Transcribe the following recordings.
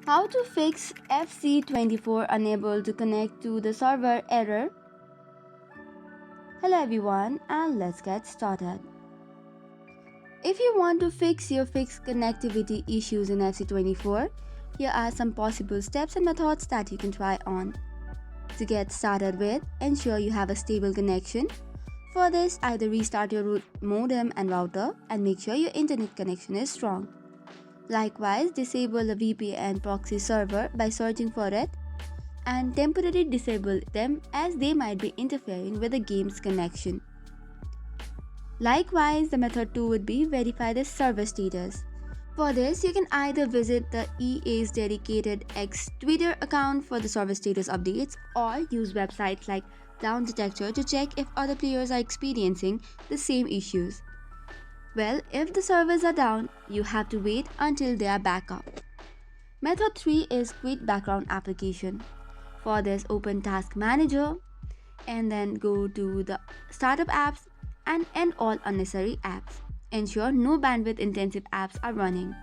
How to fix FC24 unable to connect to the server error? Hello everyone, and let's get started. If you want to fix your fixed connectivity issues in FC24, here are some possible steps and methods that you can try on. To get started with, ensure you have a stable connection. For this, either restart your root modem and router and make sure your internet connection is strong. Likewise, disable the VPN proxy server by searching for it and temporarily disable them as they might be interfering with the game's connection. Likewise, the method 2 would be verify the server status. For this, you can either visit the EA's dedicated X Twitter account for the server status updates or use websites like Down Detector to check if other players are experiencing the same issues. Well, if the servers are down, you have to wait until they are back up. Method 3 is quit background application. For this, open Task Manager and then go to the startup apps and end all unnecessary apps. Ensure no bandwidth intensive apps are running.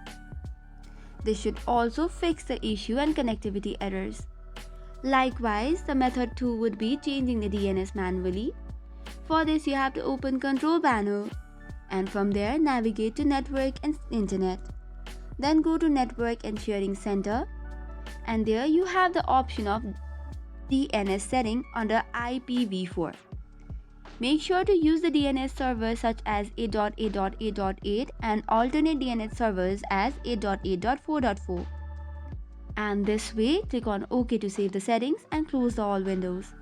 This should also fix the issue and connectivity errors. Likewise, the method 2 would be changing the DNS manually. For this, you have to open Control Panel and from there navigate to Network and Internet. Then go to Network and Sharing Center and there you have the option of DNS setting under IPv4. Make sure to use the DNS servers such as 8.8.8.8 and alternate DNS servers as 8.8.4.4. And this way, click on OK to save the settings and close all windows.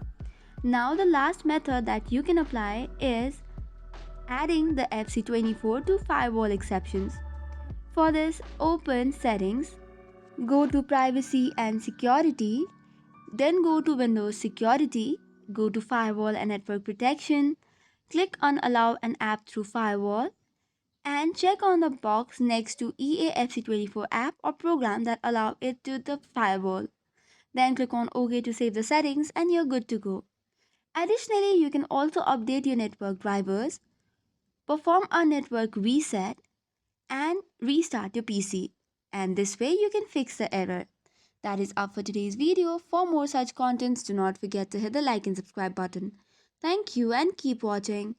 Now the last method that you can apply is adding the FC24 to firewall exceptions. For this, open Settings, go to Privacy and Security, then go to Windows Security, go to Firewall and Network Protection, click on Allow an app through firewall, and check on the box next to EAFC24 app or program that allow it to the firewall. Then click on OK to save the settings and you're good to go. Additionally, you can also update your network drivers, perform a network reset, and restart your PC. And this way you can fix the error. That is all for today's video. For more such contents, do not forget to hit the like and subscribe button. Thank you and keep watching.